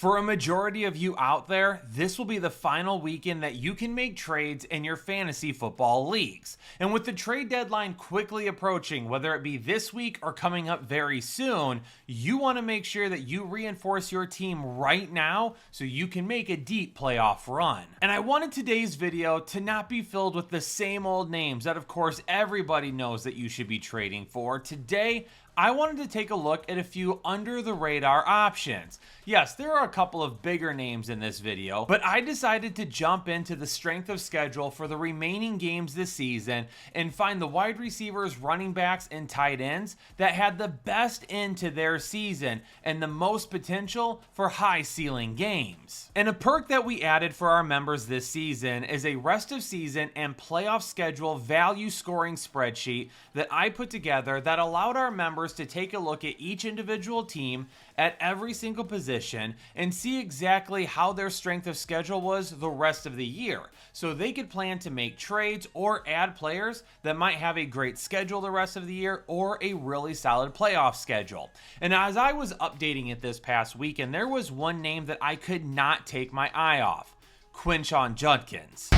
For a majority of you out there, this will be the final weekend that you can make trades in your fantasy football leagues. And with the trade deadline quickly approaching, whether it be this week or coming up very soon, you want to make sure that you reinforce your team right now so you can make a deep playoff run. And I wanted today's video to not be filled with the same old names that of course everybody knows that you should be trading for. Today, I wanted to take a look at a few under the radar options. Yes, there are a couple of bigger names in this video, but I decided to jump into the strength of schedule for the remaining games this season and find the wide receivers, running backs, and tight ends that had the best end to their season and the most potential for high ceiling games. And a perk that we added for our members this season is a rest of season and playoff schedule value scoring spreadsheet that I put together that allowed our members to take a look at each individual team at every single position and see exactly how their strength of schedule was the rest of the year, so they could plan to make trades or add players that might have a great schedule the rest of the year or a really solid playoff schedule. And as I was updating it this past weekend, there was one name that I could not take my eye off: Quinnon Judkins.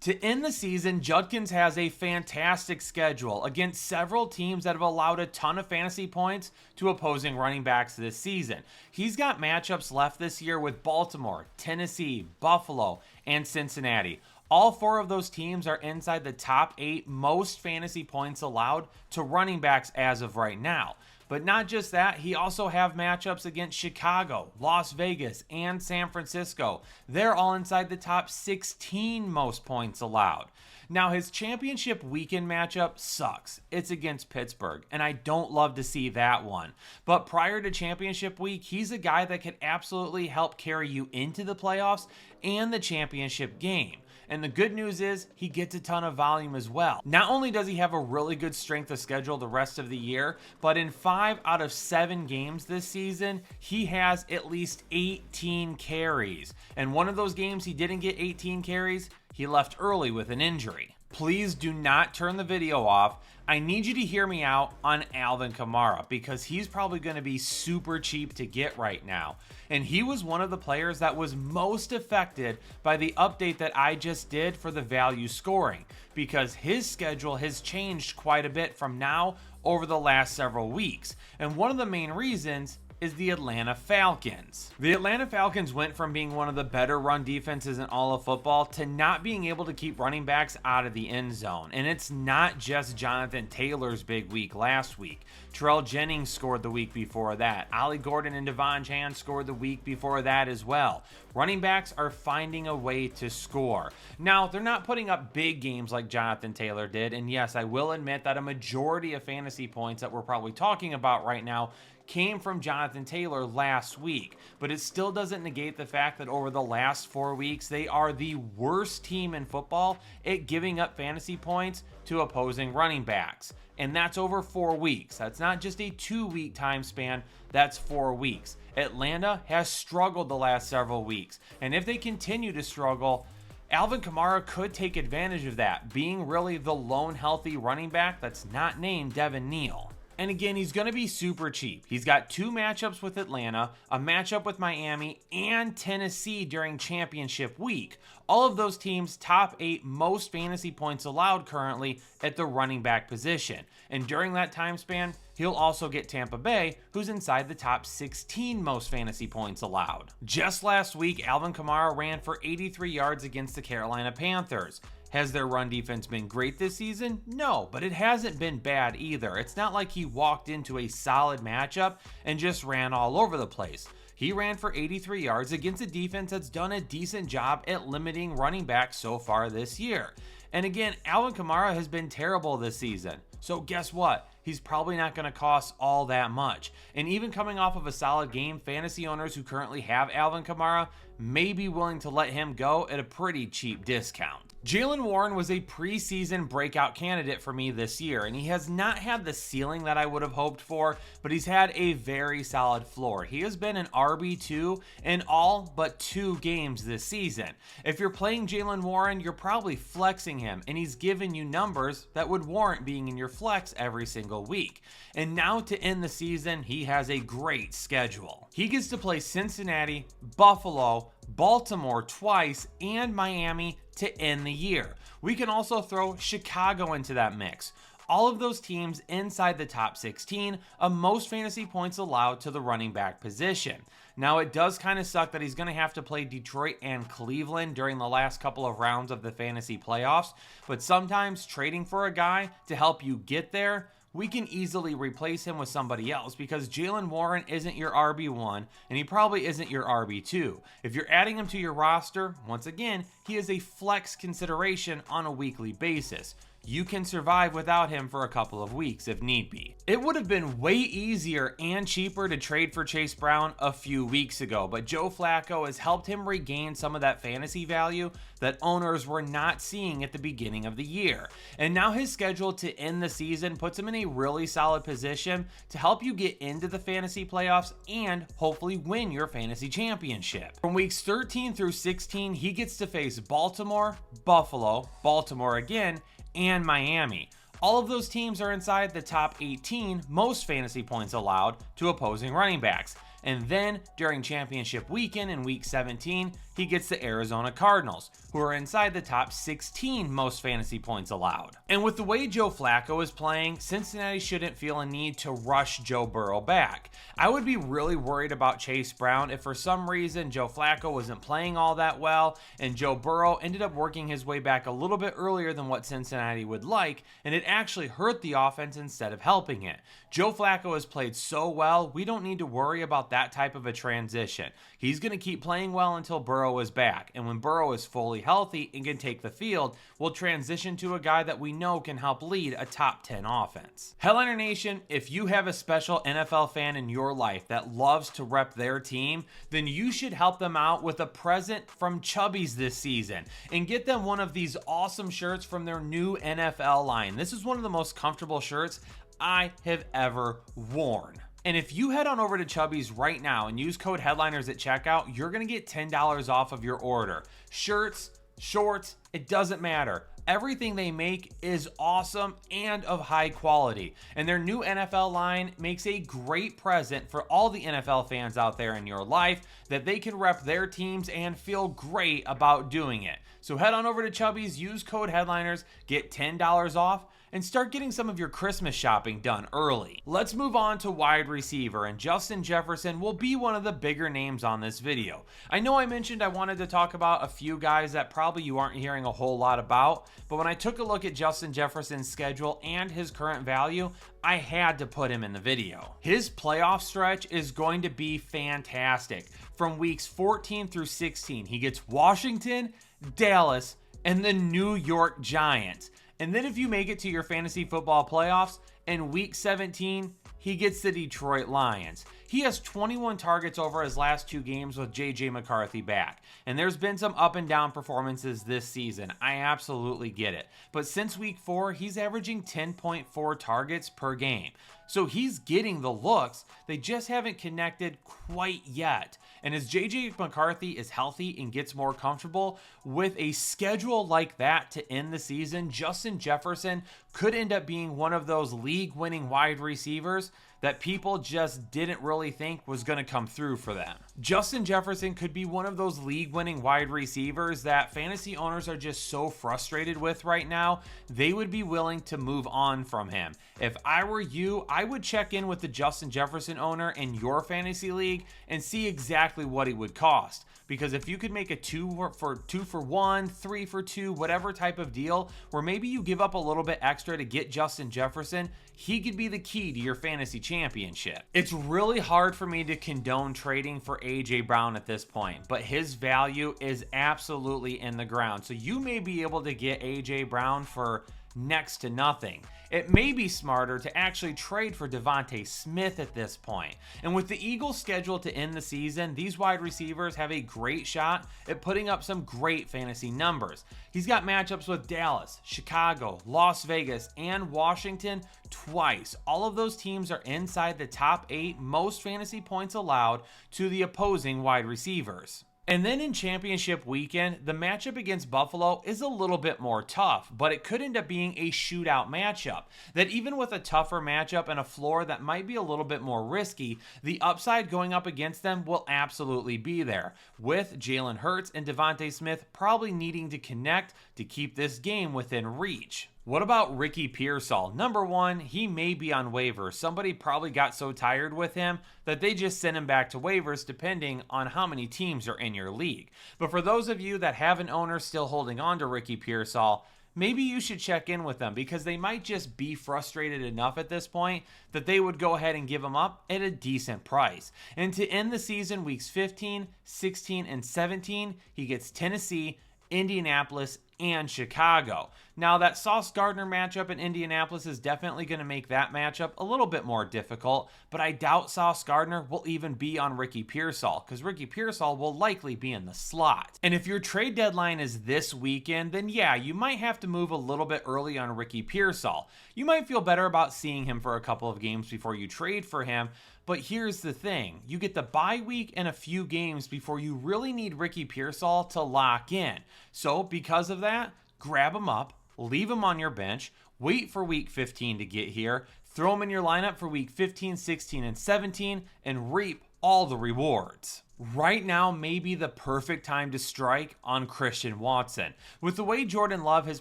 To end the season, Judkins has a fantastic schedule against several teams that have allowed a ton of fantasy points to opposing running backs this season. He's got matchups left this year with Baltimore, Tennessee, Buffalo, and Cincinnati. All four of those teams are inside the top 8 most fantasy points allowed to running backs as of right now. But not just that, he also have matchups against Chicago, Las Vegas, and San Francisco. They're all inside the top 16 most points allowed. Now, his championship weekend matchup sucks. It's against Pittsburgh, and I don't love to see that one. But prior to championship week, he's a guy that can absolutely help carry you into the playoffs and the championship game. And the good news is he gets a ton of volume as well. Not only does he have a really good strength of schedule the rest of the year, but in 5 out of 7 games this season, he has at least 18 carries. And one of those games he didn't get 18 carries, he left early with an injury. Please do not turn the video off. I need you to hear me out on Alvin Kamara because he's probably going to be super cheap to get right now. And he was one of the players that was most affected by the update that I just did for the value scoring because his schedule has changed quite a bit from now over the last several weeks. And one of the main reasons is the Atlanta Falcons. The Atlanta Falcons went from being one of the better run defenses in all of football to not being able to keep running backs out of the end zone. And it's not just Jonathan Taylor's big week last week. Terrell Jennings scored the week before that. Ollie Gordon and Devon Chan scored the week before that as well. Running backs are finding a way to score. Now, they're not putting up big games like Jonathan Taylor did. And yes, I will admit that a majority of fantasy points that we're probably talking about right now came from Jonathan Taylor last week, but it still doesn't negate the fact that over the last 4 weeks, they are the worst team in football at giving up fantasy points to opposing running backs. And that's over 4 weeks. That's not just a 2-week time span, that's 4 weeks. Atlanta has struggled the last several weeks, and if they continue to struggle, Alvin Kamara could take advantage of that, being really the lone healthy running back that's not named Devin Neal. And again, he's going to be super cheap. He's got 2 matchups with Atlanta, a matchup with Miami, and Tennessee during championship week. All of those teams top 8 most fantasy points allowed currently at the running back position. And during that time span, he'll also get Tampa Bay, who's inside the top 16 most fantasy points allowed. Just last week, Alvin Kamara ran for 83 yards against the Carolina Panthers. Has their run defense been great this season? No, but it hasn't been bad either. It's not like he walked into a solid matchup and just ran all over the place. He ran for 83 yards against a defense that's done a decent job at limiting running backs so far this year. And again, Alvin Kamara has been terrible this season. So guess what? He's probably not going to cost all that much. And even coming off of a solid game, fantasy owners who currently have Alvin Kamara may be willing to let him go at a pretty cheap discount. Jaylen Warren was a preseason breakout candidate for me this year, and he has not had the ceiling that I would have hoped for, but he's had a very solid floor. He has been an RB2 in all but 2 games this season. If you're playing Jaylen Warren, you're probably flexing him, and he's given you numbers that would warrant being in your flex every single single week. And now to end the season, he has a great schedule. He gets to play Cincinnati, Buffalo, Baltimore twice, and Miami to end the year. We can also throw Chicago into that mix. All of those teams inside the top 16 of most fantasy points allowed to the running back position. Now, it does kind of suck that he's going to have to play Detroit and Cleveland during the last couple of rounds of the fantasy playoffs, but sometimes trading for a guy to help you get there, we can easily replace him with somebody else because Jaylen Warren isn't your RB1 and he probably isn't your RB2. If you're adding him to your roster, once again, he is a flex consideration on a weekly basis. You can survive without him for a couple of weeks if need be. It would have been way easier and cheaper to trade for Chase Brown a few weeks ago, but Joe Flacco has helped him regain some of that fantasy value that owners were not seeing at the beginning of the year. And now his schedule to end the season puts him in a really solid position to help you get into the fantasy playoffs and hopefully win your fantasy championship. From weeks 13 through 16, he gets to face Baltimore, Buffalo, Baltimore again, and Miami. All of those teams are inside the top 18 most fantasy points allowed to opposing running backs. And then during championship weekend in week 17, he gets the Arizona Cardinals, who are inside the top 16 most fantasy points allowed. And with the way Joe Flacco is playing, Cincinnati shouldn't feel a need to rush Joe Burrow back. I would be really worried about Chase Brown if for some reason Joe Flacco wasn't playing all that well and Joe Burrow ended up working his way back a little bit earlier than what Cincinnati would like, and it actually hurt the offense instead of helping it. Joe Flacco has played so well, we don't need to worry about that type of a transition. He's going to keep playing well until Burrow is back, and when Burrow is fully healthy and can take the field, we'll transition to a guy that we know can help lead a top 10 offense. Headliner Nation, if you have a special NFL fan in your life that loves to rep their team, then you should help them out with a present from Chubbies this season and get them one of these awesome shirts from their new NFL line. This is one of the most comfortable shirts I have ever worn. And if you head on over to Chubbies right now and use code Headliners at checkout, you're going to get $10 off of your order. Shirts, shorts, it doesn't matter. Everything they make is awesome and of high quality. And their new NFL line makes a great present for all the NFL fans out there in your life that they can rep their teams and feel great about doing it. So head on over to Chubbies, use code Headliners, get $10 off, and start getting some of your Christmas shopping done early. Let's move on to wide receiver, and Justin Jefferson will be one of the bigger names on this video. I know I mentioned I wanted to talk about a few guys that probably you aren't hearing a whole lot about, but when I took a look at Justin Jefferson's schedule and his current value, I had to put him in the video. His playoff stretch is going to be fantastic. From weeks 14 through 16, he gets Washington, Dallas, and the New York Giants. And then if you make it to your fantasy football playoffs, in week 17, he gets the Detroit Lions. He has 21 targets over his last 2 games with J.J. McCarthy back. And there's been some up and down performances this season. I absolutely get it. But since week 4, he's averaging 10.4 targets per game. So he's getting the looks. They just haven't connected quite yet. And as J.J. McCarthy is healthy and gets more comfortable, with a schedule like that to end the season, Justin Jefferson could end up being one of those league-winning wide receivers that people just didn't really think was going to come through for them. Justin Jefferson could be one of those league-winning wide receivers that fantasy owners are just so frustrated with right now, they would be willing to move on from him. If I were you, I would check in with the Justin Jefferson owner in your fantasy league and see exactly what he would cost. Because if you could make a 2 for 1, 3 for 2, whatever type of deal, where maybe you give up a little bit extra to get Justin Jefferson, he could be the key to your fantasy championship. It's really hard for me to condone trading for A.J. Brown at this point, but his value is absolutely in the ground. So you may be able to get A.J. Brown for next to nothing. It may be smarter to actually trade for Devonta Smith at this point. And with the Eagles scheduled to end the season, these wide receivers have a great shot at putting up some great fantasy numbers. He's got matchups with Dallas, Chicago, Las Vegas, and Washington twice. All of those teams are inside the top 8 most fantasy points allowed to the opposing wide receivers. And then in championship weekend, the matchup against Buffalo is a little bit more tough, but it could end up being a shootout matchup. That even with a tougher matchup and a floor that might be a little bit more risky, the upside going up against them will absolutely be there, with Jalen Hurts and Devonta Smith probably needing to connect to keep this game within reach. What about Ricky Pearsall? Number one, he may be on waivers. Somebody probably got so tired with him that they just sent him back to waivers depending on how many teams are in your league. But for those of you that have an owner still holding on to Ricky Pearsall, maybe you should check in with them because they might just be frustrated enough at this point that they would go ahead and give him up at a decent price. And to end the season, weeks 15, 16, and 17, he gets Tennessee, Indianapolis, and Chicago. Now, that Sauce Gardner matchup in Indianapolis is definitely going to make that matchup a little bit more difficult, but I doubt Sauce Gardner will even be on Ricky Pearsall because Ricky Pearsall will likely be in the slot. And if your trade deadline is this weekend, then yeah, you might have to move a little bit early on Ricky Pearsall. You might feel better about seeing him for a couple of games before you trade for him, but here's the thing. You get the bye week and a few games before you really need Ricky Pearsall to lock in. So because of that, grab him up, leave him on your bench, wait for week 15 to get here, throw him in your lineup for week 15, 16, and 17, and reap all the rewards. Right now may be the perfect time to strike on Christian Watson. With the way Jordan Love has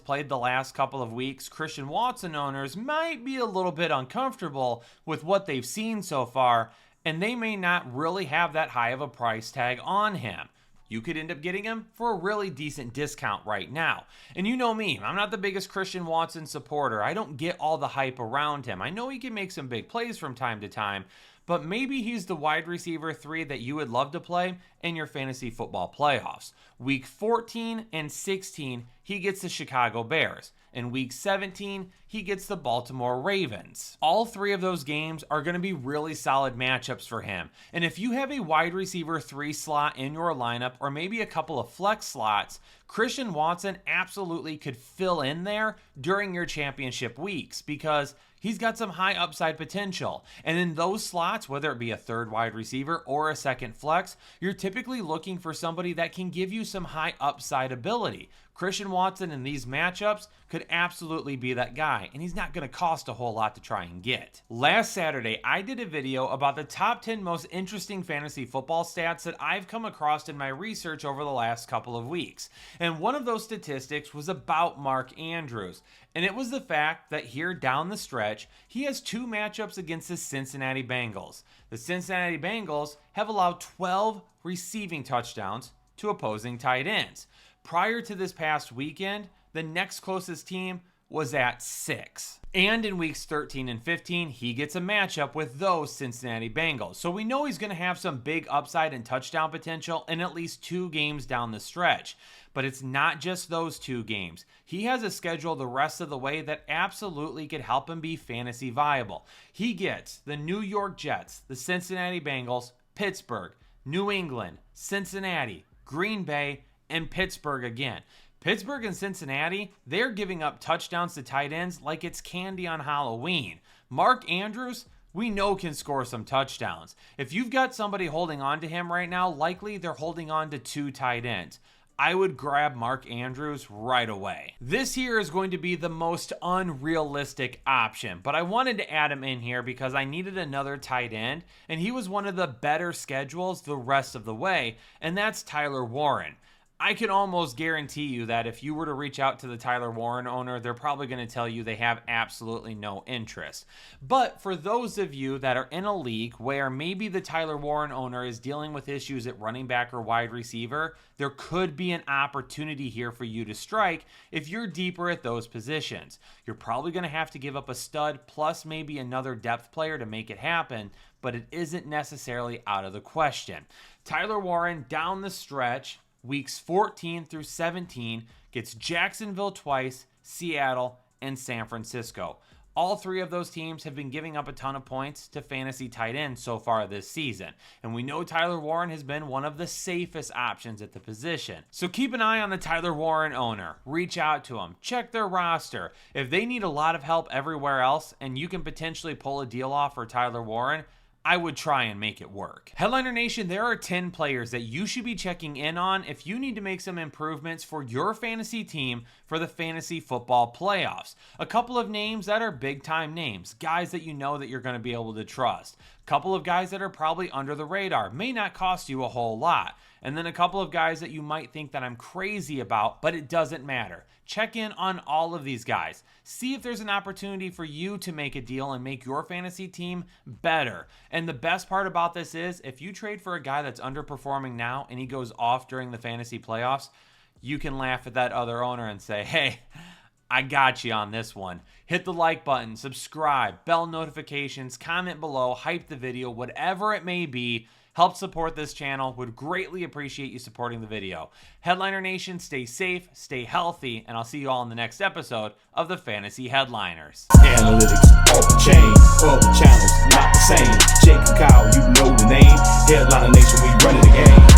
played the last couple of weeks, Christian Watson owners might be a little bit uncomfortable with what they've seen so far, and they may not really have that high of a price tag on him. You could end up getting him for a really decent discount right now. And you know me, I'm not the biggest Christian Watson supporter. I don't get all the hype around him. I know he can make some big plays from time to time, but maybe he's the wide receiver 3 that you would love to play in your fantasy football playoffs. Week 14 and 16, he gets the Chicago Bears. In week 17, he gets the Baltimore Ravens. All 3 of those games are going to be really solid matchups for him. And if you have a wide receiver 3 slot in your lineup, or maybe a couple of flex slots, Christian Watson absolutely could fill in there during your championship weeks because he's got some high upside potential. And in those slots, whether it be a third wide receiver or a second flex, you're typically looking for somebody that can give you some high upside ability. Christian Watson in these matchups could absolutely be that guy, and he's not going to cost a whole lot to try and get. Last Saturday, I did a video about the top 10 most interesting fantasy football stats that I've come across in my research over the last couple of weeks. And one of those statistics was about Mark Andrews. And it was the fact that here down the stretch, he has 2 matchups against the Cincinnati Bengals. The Cincinnati Bengals have allowed 12 receiving touchdowns to opposing tight ends. Prior to this past weekend, the next closest team was at 6. And in weeks 13 and 15, he gets a matchup with those Cincinnati Bengals. So we know he's going to have some big upside and touchdown potential in at least 2 games down the stretch. But it's not just those 2 games. He has a schedule the rest of the way that absolutely could help him be fantasy viable. He gets the New York Jets, the Cincinnati Bengals, Pittsburgh, New England, Cincinnati, Green Bay, and Pittsburgh again. Pittsburgh and Cincinnati, they're giving up touchdowns to tight ends like it's candy on Halloween. Mark Andrews, we know can score some touchdowns. If you've got somebody holding on to him right now, likely they're holding on to 2 tight ends. I would grab Mark Andrews right away. This here is going to be the most unrealistic option, but I wanted to add him in here because I needed another tight end, and he was one of the better schedules the rest of the way, and that's Tyler Warren. I can almost guarantee you that if you were to reach out to the Tyler Warren owner, they're probably going to tell you they have absolutely no interest. But for those of you that are in a league where maybe the Tyler Warren owner is dealing with issues at running back or wide receiver, there could be an opportunity here for you to strike if you're deeper at those positions. You're probably going to have to give up a stud plus maybe another depth player to make it happen, but it isn't necessarily out of the question. Tyler Warren down the stretch, weeks 14 through 17, gets Jacksonville twice, Seattle, and San Francisco. All 3 of those teams have been giving up a ton of points to fantasy tight ends so far this season. And we know Tyler Warren has been one of the safest options at the position. So keep an eye on the Tyler Warren owner. Reach out to them. Check their roster. If they need a lot of help everywhere else and you can potentially pull a deal off for Tyler Warren, I would try and make it work. Headliner Nation, there are 10 players that you should be checking in on if you need to make some improvements for your fantasy team for the fantasy football playoffs. A couple of names that are big time names, guys that you know that you're going to be able to trust. A couple of guys that are probably under the radar, may not cost you a whole lot. And then a couple of guys that you might think that I'm crazy about, but it doesn't matter. Check in on all of these guys. See if there's an opportunity for you to make a deal and make your fantasy team better. And the best part about this is, if you trade for a guy that's underperforming now and he goes off during the fantasy playoffs, you can laugh at that other owner and say, hey, I got you on this one. Hit the like button, subscribe, bell notifications, comment below, hype the video, whatever it may be. Help support this channel. Would greatly appreciate you supporting the video. Headliner Nation, stay safe, stay healthy, and I'll see you all in the next episode of the Fantasy Headliners. Analytics off the chain, all the channels not the same. Jake and Kyle, you know the name. Headliner Nation, we running the game.